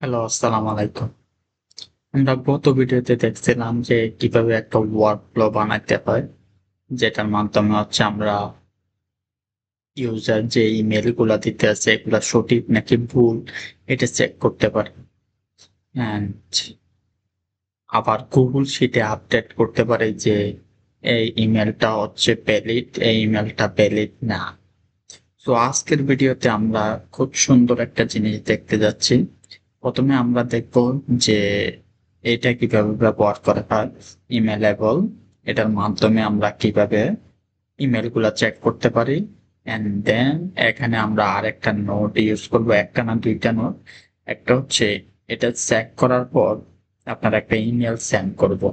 Hello, আসসালামু আলাইকুম। আমরা গত ভিডিওতে দেখছিলাম যে কিভাবে একটা ওয়ার্কফ্লো বানাইতে হয়, যেটার মাধ্যমে আমরা ইউজার যে ইমেইল গুলা দিতেছে এগুলা সঠিক নাকি ভুল এটা চেক করতে পারি। অ্যান্ড আবার গুগল শিটে আপডেট করতে পারি যে এই ইমেইলটা ভ্যালিড, এই ইমেইলটা ভ্যালিড না। তো আজকের ভিডিওতে আমরা খুব সুন্দর একটা জিনিস দেখতে যাচ্ছি। প্রথমে আমরা দেখব যে এটা কিভাবে ব্যবহার করা হয় ইমেলেবল। এটার মাধ্যমে আমরা কিভাবে ইমেল গুলা চেক করতে পারি। এন্ড দেন এখানে আমরা আরেকটা নোট ইউজ করব, একটা না দুইটা নোট। একটা হচ্ছে এটা চেক করার পর আপনার একটা ইমেল সেন্ড করব,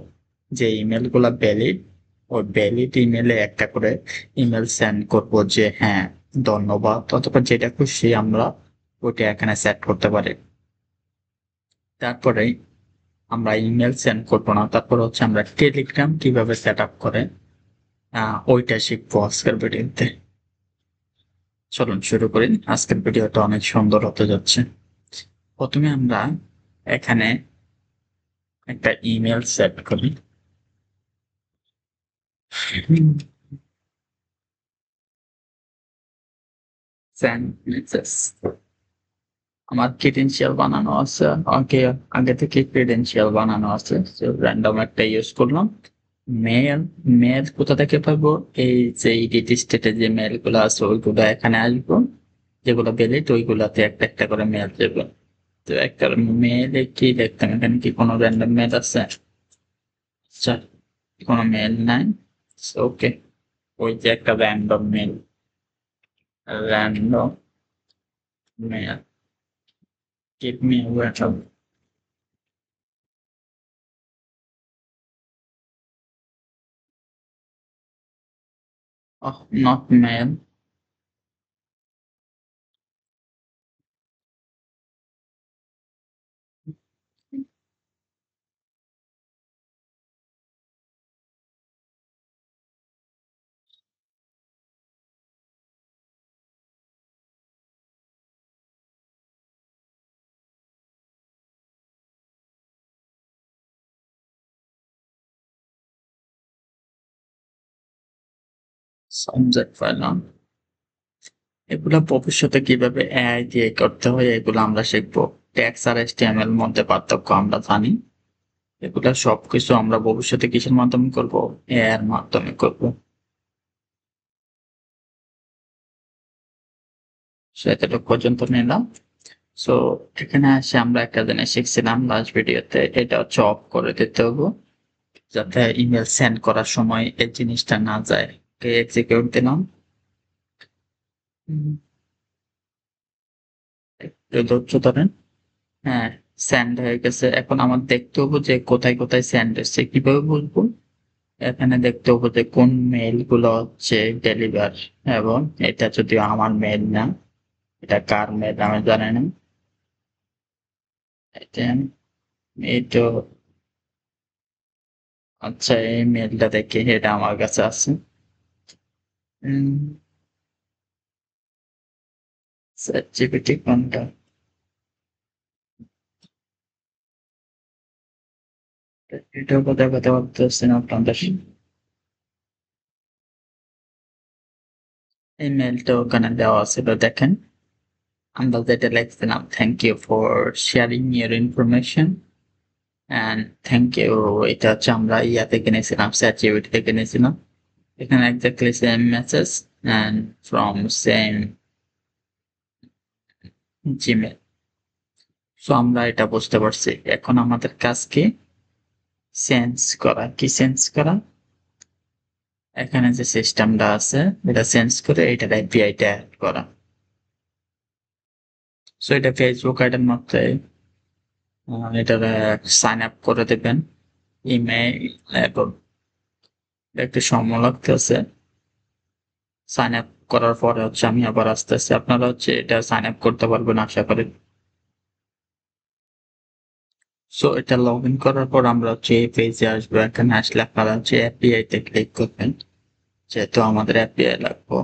যে ইমেল গুলা ভ্যালিড, ওই ভ্যালিড ইমেলে একটা করে ইমেল সেন্ড করব যে হ্যাঁ ধন্যবাদ, অথবা যেটা খুশি আমরা ওইটা এখানে সেট করতে পারি। তারপরে আমরা ইমেল সেন্ড করবো না, তারপর হচ্ছে আমরা টেলিগ্রাম কিভাবে সেট আপ করে ওইটা শিখবো আজকের ভিডিওতে। চলুন শুরু করি। আজকের ভিডিওটা অনেক সুন্দর হতে যাচ্ছে। প্রথমে আমরা এখানে একটা ইমেল সেট করি। Send message. আমার ক্রিডেনশিয়াল বানানো আছে, আগে আগে থেকে ক্রিডেনশিয়াল বানানো আছে, র্যান্ডম একটা ইউজ করলাম। মেল, মেল কোথা থেকে পাবো? এই যে ইডিট স্টেটে যে মেল গুলো আছে ওইগুলো এখানে আসবো, যেগুলো ভ্যালিড ওইগুলাতে একটা একটা করে মেল দেবো। তো একটা মেলে কি দেখতাম, এখানে কি কোনো র্যান্ডম মেল আছে? আচ্ছা, কোনো মেল নাই। ওকে, ওই যে একটা random mail, random mail, give me a random. Oh, not mail. Subject পাইলাম। এগুলা ভবিষ্যতে কিভাবে এআই দিয়ে করতে হয় এগুলো আমরা শিখবো। ট্যাক্স আর HTML মধ্যে পার্থক্য আমরা জানি। এগুলা সবকিছু আমরা ভবিষ্যতে কিসের মাধ্যমে করব? এআই এর মাধ্যমে করব। সেতটুকু পর্যন্ত নিলাম। সো এখানে এসে আমরা একটা জিনিস শিখছিলাম লাস্ট ভিডিওতে, এটা হচ্ছে অফ করে দিতে হবে, যাতে ইমেল সেন্ড করার সময় এই জিনিসটা না যায়। এক্সিকিউট দিলাম। হুম, একটু ধৈর্য ধরেন। হ্যাঁ, সেন্ড হয়ে গেছে। এখন আমার দেখতে হবে যে কোথায় কোথায় সেন্ড হচ্ছে, কিভাবে বলবো? এখানে দেখতে হবে যে কোন মেইল গুলো হচ্ছে ডেলিভার, এবং এটা যদিও আমার মেইল না, এটা কার মেইল আমি জানি না। এটা এই তো, আচ্ছা এই মেইলটা দেখি, এটা আমার কাছে আছে। চ্যাটজিপিটি কোনটা? এটাও কোথায় কথা বলতে পারছি না আপনাদের। এই মেইলটা ওখানে দেওয়া ছিল, দেখেন। আমরা যেটা লিখছিলাম, thank you for sharing your information and thank you, এটা হচ্ছে আমরা ইয়া থেকে নিয়েছিলাম, চ্যাটজিপিটি থেকে নিয়েছিলাম। এখানে exactly same message and from same Gmail. So আমরা এটা বুঝতে পারছি। এখন আমাদের কাজ কি? চেঞ্জ করা। কি চেঞ্জ করা? এখানে যে সিস্টেমটা আছে এটা চেঞ্জ করে এটার এপিআইটা অ্যাড করা। সো এটা ফেসবুক আইডির মধ্যে এটার সাইন আপ করে দেবেন, ইমেইল এবং একটু সময় লাগতেছে। সাইন আপ করার পরে হচ্ছে আমি আবার আসতেছি, আপনারা হচ্ছে এটা সাইন আপ করতে পারবেন আশা করি। সো এটা লগ ইন করার পর আমরা হচ্ছে এই পেজে আসবো। এখানে আসলে আপনারা হচ্ছে এপিআই তে ক্লিক করবেন, যেহেতু আমাদের এপিআই লাগবে।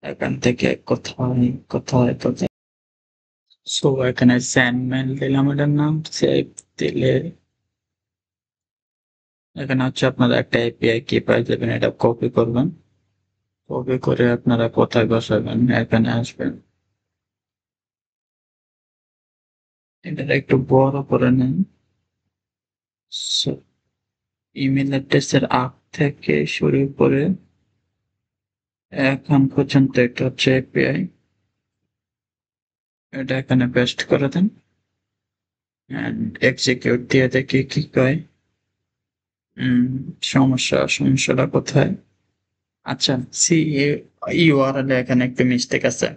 এখান থেকে কোথায় কোথায় কোথায় সো এখানে সেন্ড মেইল দিলাম, এটার নাম সেভ দিলে এখানে হচ্ছে আপনারা একটা এপিআই কি পেয়ে যাবেন, এটা কপি করবেন, কপি করে আপনারা কোথায় বসাবেন, এখানে আসবেন, এটা একটু বড় করে নেন। ইমেল অ্যাড্রেসের আগ থেকে শুরু করে এখন পর্যন্ত এটা হচ্ছে এপিআই, এটা এখানে পেস্ট করে দেন এন্ড এক্সিকিউট দিয়ে দেখি কি কয়। সমস্যাটা কোথায়? আচ্ছা, সি ইউআরএল এ এখানে একটু মিস্টেক আছে,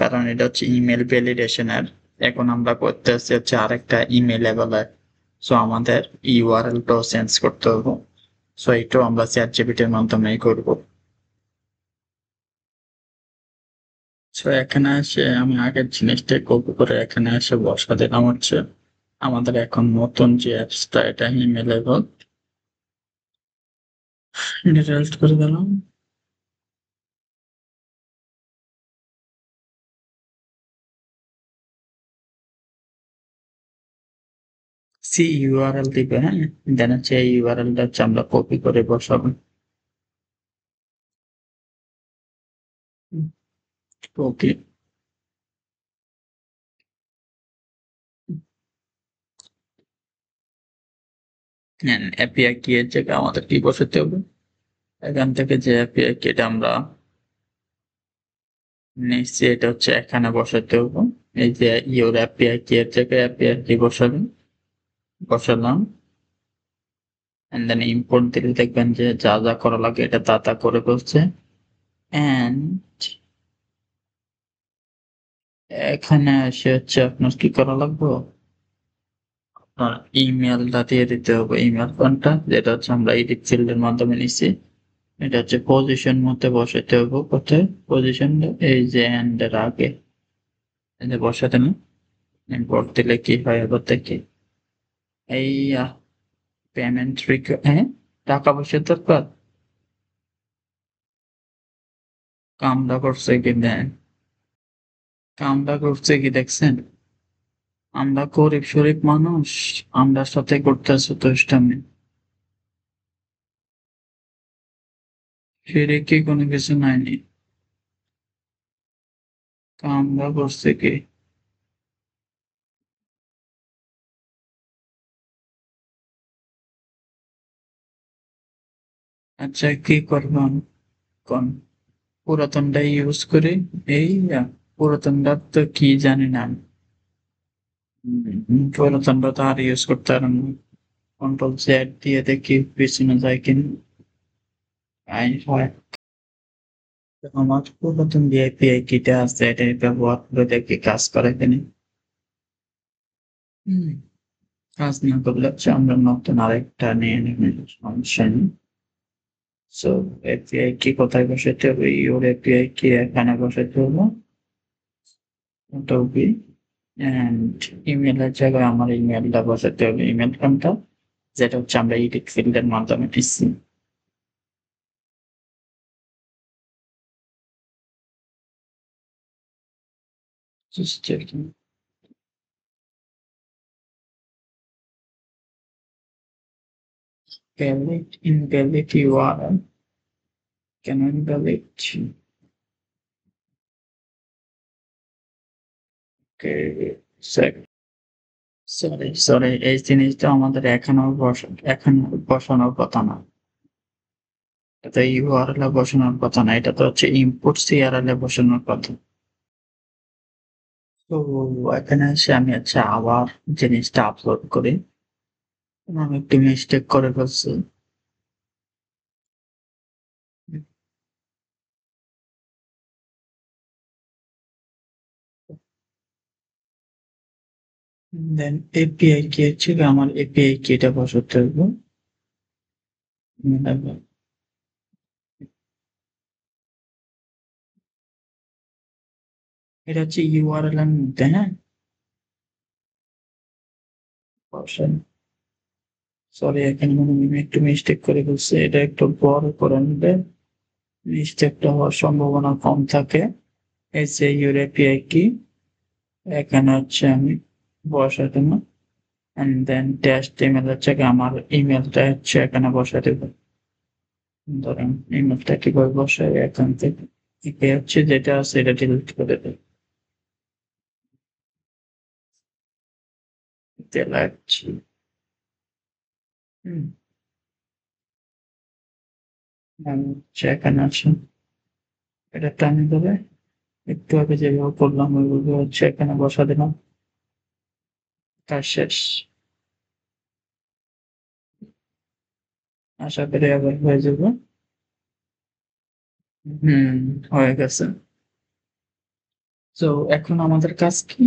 কারণ এটা হচ্ছে ইমেল ভ্যালিডেশনের। এখন আমরা করতে আসছি হচ্ছে আরেকটা ইমেল বলে, সো আমাদের ইউআরএলটাও চেঞ্জ করতে হবে। সো এটাও আমরা চ্যাট জিপিটির মাধ্যমেই করব। সো এখানে এসে আমি আগের জিনিসটা কপি করে এখানে এসে বসা দিলাম হচ্ছে আমাদের এখন নতুন যে অ্যাপসটা, এটা ইমেল এবং ডিটেলস করে দিলাম। সি ইউআরএল দিবে, হ্যাঁ, দেন হচ্ছে এই ইউআরএলটা হচ্ছে আমরা কপি করে বসাবো। ওকে, এপিআই কি এর জায়গায় আমাদের কি বসাতে হবে, এখান থেকে যে এপিআই কি এটা আমরা নিচ্ছি এটা হচ্ছে এখানে বসাতে হবে। এই যে ইউর এপিআই কি এর জায়গায় এপিআই কি বসাবেন, বসালাম, এন্ড দেন ইম্পোর্ট দিলে দেখবেন যে যা যা করা লাগে এটা তা করে বলছে। এন্ড এখানে এসে হচ্ছে আপনার কি করা লাগবে, আপনার ইমেলটা দিয়ে দিতে হবে, ইমেল কোনটা যেটা হচ্ছে আমরা এডিট ফিল্ডের মাধ্যমে নিচ্ছি, এটা হচ্ছে পজিশন মধ্যে বসাতে হবে। কোথায় পজিশন, এই যে এন্ড এর আগে, এই যে বসাতে না, ইম্পোর্ট দিলে কি হয় এবার দেখি। এই পেমেন্ট হ্যাঁ, টাকা পয়সার দরকার, কামটা করছে কি দেন, কামটা করছে কি দেখছেন, আমরা গরিব শরীফ মানুষ, আমরা সাথে করতেছে দুষ্টামি, ফিরে কি কোনো কিছু নাইনি, কামটা করছে কি। আচ্ছা কি করবেন কোন, পুরাতনটা ইউজ করি, এই পুরাতনটা তো কি জানি না আমি। পুরাতনটা তো আর ইউজ করতে পারেন না, কন্ট্রোল জেড দিয়ে দেখি পিছনে যায় কিনা। আই হয়, আমার পুরাতন যে এপিআই কিটা আছে এটা ব্যবহার করে দেখি কাজ করে কিনা। হুম, কাজ না করলে হচ্ছে আমরা নতুন আরেকটা নিয়ে নেবেন, সমস্যা নেই। সো এপিআই কি কোথায় বসাতে হবে, ইউর এপিআই কি এখানে বসাতে হবে, ওটা হবে। অ্যান্ড ইমেলের জায়গায় আমার ইমেলটা বসাতে হবে, ইমেল কোনটা যেটা হচ্ছে আমরা এডিট ফিল্ডের মাধ্যমে দিচ্ছি। Just checking. Valid, invalid URL. Can invalid? Okay, sorry এই জিনিসটা আমাদের এখনো বসানোর কথা না, এটা ইউআরএল এ বসানোর কথা না, এটা তো হচ্ছে ইনপুট সিআরএল এ বসানোর কথা। তো এখানে এসে আমি হচ্ছে আবার জিনিসটা আপলোড করি, আমি একটু মিস্টেক করে ফেলছি। দেন এপিআই কি হচ্ছে আমার এপিআই কিটা বসাতে হবে। এটা হচ্ছে ইউআরএল এর মধ্যে, হ্যাঁ, বসান। সরি এখানে মনে হয় আমি একটু মিস্টেক করে ফেলছি, এটা একটু বড় করে নিলে মিস্টেকটা হওয়ার সম্ভাবনা কম থাকে। এই যে ইউর এপিআই কি, এখানে হচ্ছে আমি বসাই দেব এন্ড দেন টেস্ট ইমেল হচ্ছে আমার ইমেলটা হচ্ছে এখানে বসাই দেব। ধরেন ইমেলটা কিভাবে বসাই এখান থেকে হচ্ছে যেটা আছে এটা ডিলিট করে দেব। দেখাচ্ছি। হুম, আমি হচ্ছে এখানে আছে এটা টানি ধরে একটু আগে যেভাবে করলাম ওইভাবে হচ্ছে এখানে বসা দিলাম। কাজ শেষ। আশা করি আবার হয়ে যাবে। হুম, হয়ে গেছে। তো এখন আমাদের কাজ কি?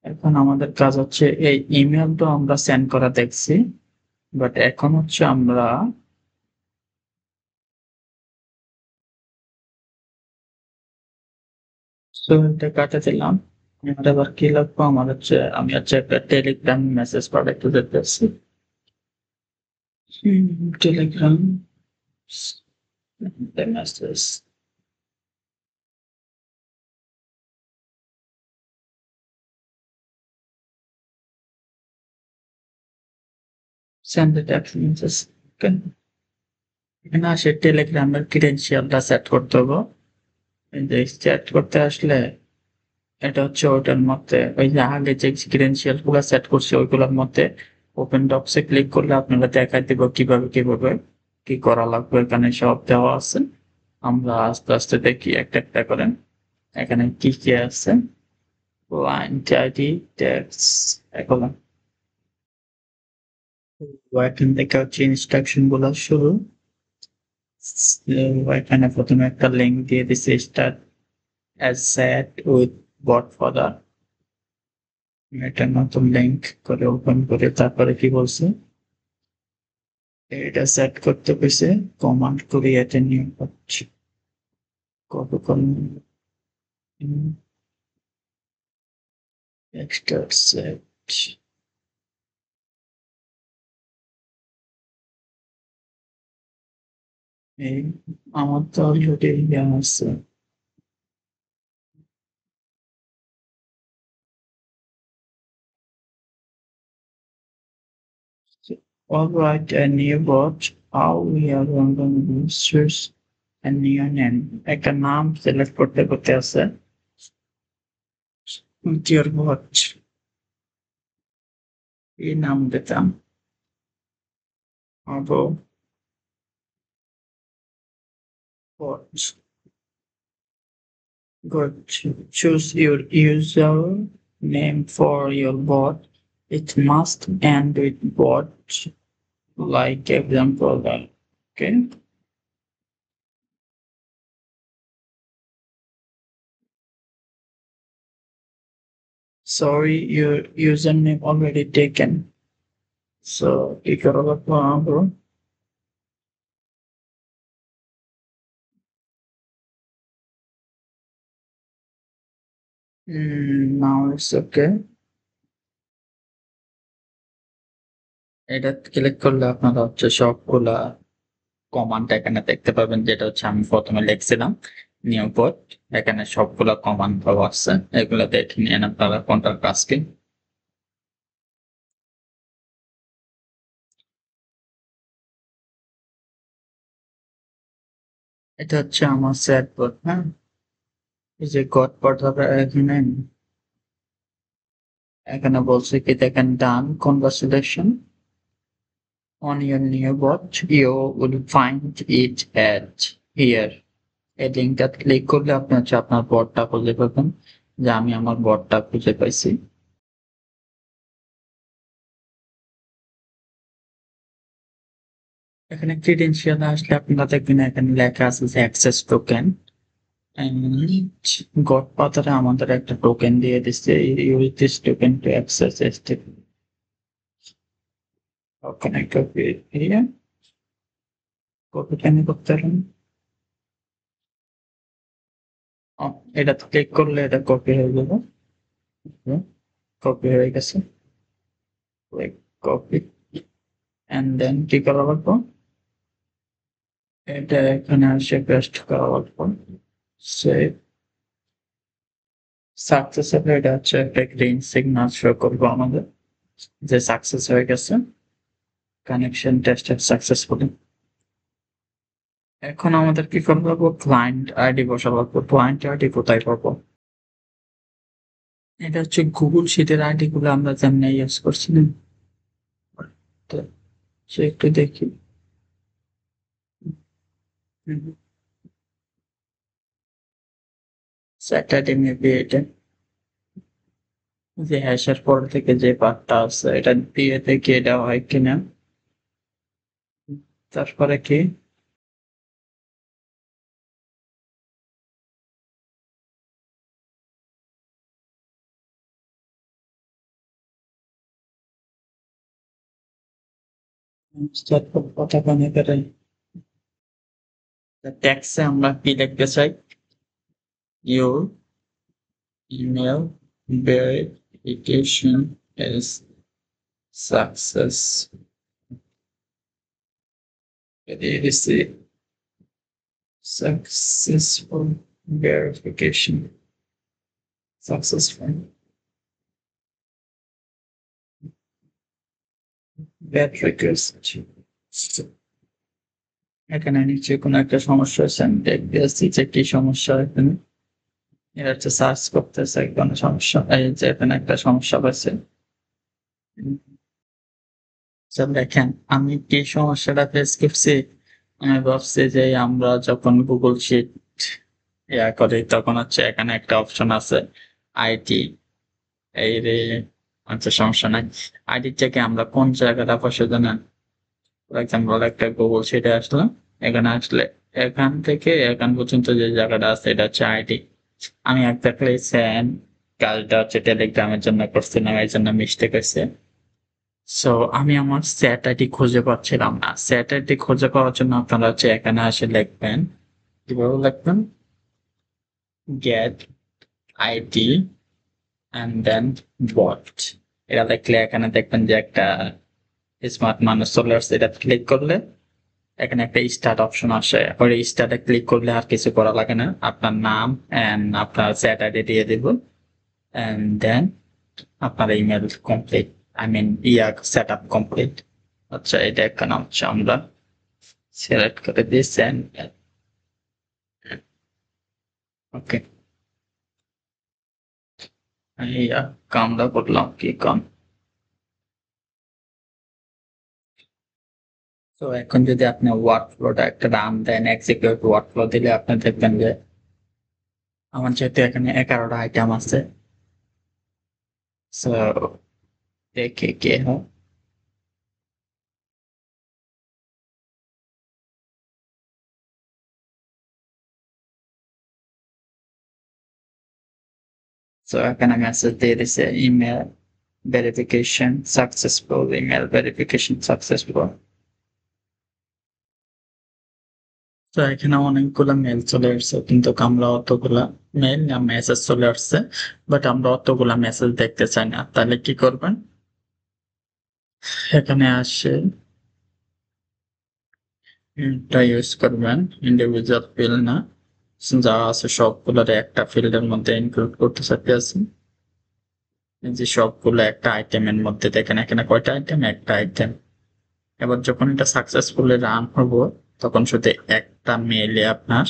এখন আমাদের কাজ হচ্ছে এই ইমেলটা আমরা সেন্ড করা দেখছি। বাট এখন হচ্ছে আমরা তো এটা কাটে দিলাম। আমার আবার কি লাগবে? আমার হচ্ছে আমি হচ্ছে একটা টেলিগ্রাম মেসেজ পাঠাইতে যেতেছি। Telegram message send the text message. এখানে আসে টেলিগ্রামের ক্রেডেনশিয়ালটা সেট করতে হবে। এই যে সেট করতে আসলে এটা হচ্ছে ওইটার মধ্যে ওই যে আগে যে ক্রেডেনশিয়াল গুলা সেট করছি ওইগুলোর মধ্যে ওপেন ডক্সে ক্লিক করলে আপনারা দেখাই দিব কিভাবে কি করা লাগবে এখানে সব দেওয়া আছে। আমরা আস্তে আস্তে দেখি একটা একটা করে এখানে কি কি আছে। লাইন আইডি টেক্সট এগুলো এখান থেকে হচ্ছে ইনস্ট্রাকশন গুলো শুরু। এখানে প্রথমে একটা লিঙ্ক দিয়ে দিছে start as set with BotFather. এটা নতুন লিঙ্ক করে ওপেন করে তারপরে কি বলছে এটা সেট করতে পেরেছে command create a new page কতক্ষণ এক্সট্রা সেট এই আমার তো অলরেডি ইয়ে আছে। All right, a new bot. How we are going to choose a new name. একটা নাম সিলেক্ট করতে করতে আছে ডিয়ার বট এই নাম দিতাম of bot. Good. Choose your user name for your bot. It must end with bot, like example. Okay. Sorry, your username already taken. So, কি করা লাগবে bro? Now it's okay. এটা ক্লিক করলে আপনারা হচ্ছে সবগুলা কমান্ড এখানে দেখতে পাবেন যেটা হচ্ছে আমি প্রথমে লিখছিলাম নিউ কোড। এখানে সবগুলা কমান্ড দেওয়া আছে এগুলা দেখে নিন আপনারা কোনটার কাজ কি। এটা হচ্ছে আমার চ্যাটবট। হ্যাঁ, এই যে গড পাঠাবে এখানে এখানে বলছে কি দেখেন done conversation on your new bot you will find it at here. এই লিঙ্কটা ক্লিক করলে আপনি হচ্ছে আপনার বটটা খুঁজে পাবেন যে আমি আমার বটটা খুঁজে পাইছি। এখানে ক্রিডেনশিয়াল আসলে আপনারা দেখবেন এখানে লেখা আছে যে অ্যাক্সেস টোকেন এন্ড গডফাদারে আমাদের একটা টোকেন দিয়ে দিচ্ছে use this token to access STP ওখানে কপি দিয়ে কপি কেন করতে পারেন। এটা ক্লিক করলে এটা কপি হয়ে যাবে। কপি হয়ে গেছে। কপি এন্ড দেন কি করা লাগবে এটা এখানে আসে পেস্ট করা লাগবে। সেভ সাকসেস হলে এটা হচ্ছে একটা গ্রিন সিগন্যাল শো করবো আমাদের যে সাকসেস হয়ে গেছে, কানেকশন টেস্টেড সাকসেসফুলি। এখন আমাদের কি করতে হবে, ক্লায়েন্ট আইডি বসাবো। ক্লায়েন্ট আইডি কোথায় পাবো? এটা হচ্ছে গুগল শিটের আইডি গুলো আমরা যেমন ইউজ করছি না, তো সে একটু দেখি। স্যাটারডে মেবি এটা যে হ্যাশের পর থেকে যে পার্টটা আছে এটা দিয়ে দেখি এটা হয় কিনা। তারপরে কি তারপর কথা কানে বেড়াই ট্যাক্সে আমরা কি লিখতে চাই, your email verification is success receive successful verification successful that request। এখানে নিশ্চয়ই কোনো একটা সমস্যা হয়েছে, আমি দেখতে আসছি যে কি সমস্যা এখানে। এটা হচ্ছে সার্চ করতেছে কোনো সমস্যা, এই যে এখানে একটা সমস্যা পাইছে। আচ্ছা দেখেন আমি কি সমস্যাটা ফেস করছি। আমি ভাবছি যে আমরা যখন গুগল শিট করি তখন হচ্ছে এখানে একটা অপশন আছে আইটি, এই রে। আচ্ছা সমস্যা নাই। আইডির থেকে আমরা কোন জায়গাটা বসে জানেন, ফর এক্সাম্পল একটা গুগল শিটে আসলাম, এখানে আসলে এখান থেকে এখান পর্যন্ত যে জায়গাটা আছে এটা হচ্ছে আইডি। আমি এক্স্যাক্টলি সেম কাজটা হচ্ছে টেলিগ্রামের জন্য করছিলাম, এই জন্য মিস্টেক হয়েছে। সো আমি আমার সেট আইডি খুঁজে পাচ্ছিলাম না। সেট আইডি খুঁজে পাওয়ার জন্য আপনারা হচ্ছে এখানে আসে লিখবেন, কিভাবে লিখবেন, গেট আইডি অ্যান্ড দেন বট। এটা লিখলে এখানে দেখবেন যে একটা স্মার্ট মানুষ চলে আসছে। এটা ক্লিক করলে এখানে একটা স্টার্ট অপশন আসে, ওই স্টার্টে ক্লিক করলে আর কিছু করা লাগে না, আপনার নাম এন্ড আপনার সেট আইডি দিয়ে দিব এন্ড দেন আপনার email complete, I mean set up complete. আচ্ছা এটা এখানে হচ্ছে আমরা সিলেক্ট করে দিয়ে সেন্ড। ওকে কামটা করলাম কি কম। তো এখন যদি আপনি ওয়ার্ক ফ্লোটা একটা রান দেন, এক্সিকিউট ওয়ার্ক ফ্লো দিলে আপনি দেখবেন যে আমার যেহেতু এখানে 11টা আইটেম আছে, সো দেখে কে হয়। সো এখানে মেসেজ দিয়ে দিছে email verification successful, email verification successful. তো এখানে অনেকগুলা মেল চলে আসছে, কিন্তু আমরা অতগুলা মেল না মেসেজ চলে আসছে, বাট আমরা অতগুলা মেসেজ দেখতে চাই না। তাহলে কি করবেন, এখানে আসে এটা ইউজ করবেন, ইন্ডিভিজুয়াল ফিল্ড না, যা আছে সবগুলোর একটা ফিল্ডের মধ্যে ইনক্লুড করতে চাইতেছি। এই যে সবগুলো একটা আইটেমের মধ্যে দেখেন, এখানে কয়টা আইটেম, একটা আইটেম। এবার যখন এটা সাকসেসফুলি রান হবো তখন শুধু একটা মেইলে আপনার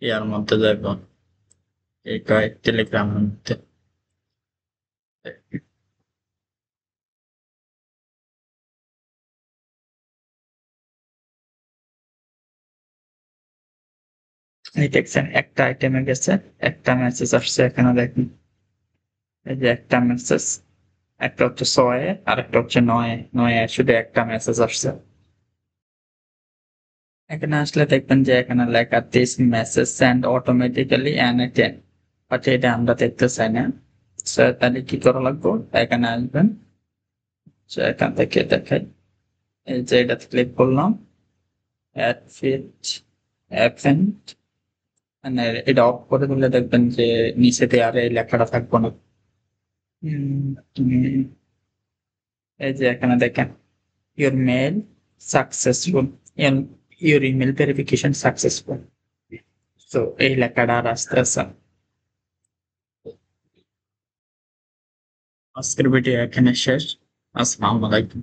ইয়ার মধ্যে যাবে, এই টেলিগ্রামের মধ্যে। এই দেখছেন একটা আইটেমে গেছে, একটা মেসেজ আসছে এখানে দেখেন, এই যে একটা মেসেজ, একটা হচ্ছে 6 আর একটা হচ্ছে 9, 9 শুধু একটা মেসেজ আসছে। এখানে আসলে দেখবেন যে এখানে লেখা this message send automatically an ten, but এটা আমরা দেখতে চাই না। তাহলে কি করা লাগবে, এখানে আসবেন, এখান থেকে দেখাই, এই যে এটাতে ক্লিক করলাম, অ্যাড ফিট অ্যাপেন্ট, মানে এটা অফ করে দিলে দেখবেন যে নিচেতে আর এই লেখাটা থাকবো না। তুমি এই যে এখানে দেখেন your mail successful, your email verification successful. তো এই লেখাটা আর আসতে আছে। আজকের ভিডিও এখানে শেষ। আসসালামু আলাইকুম।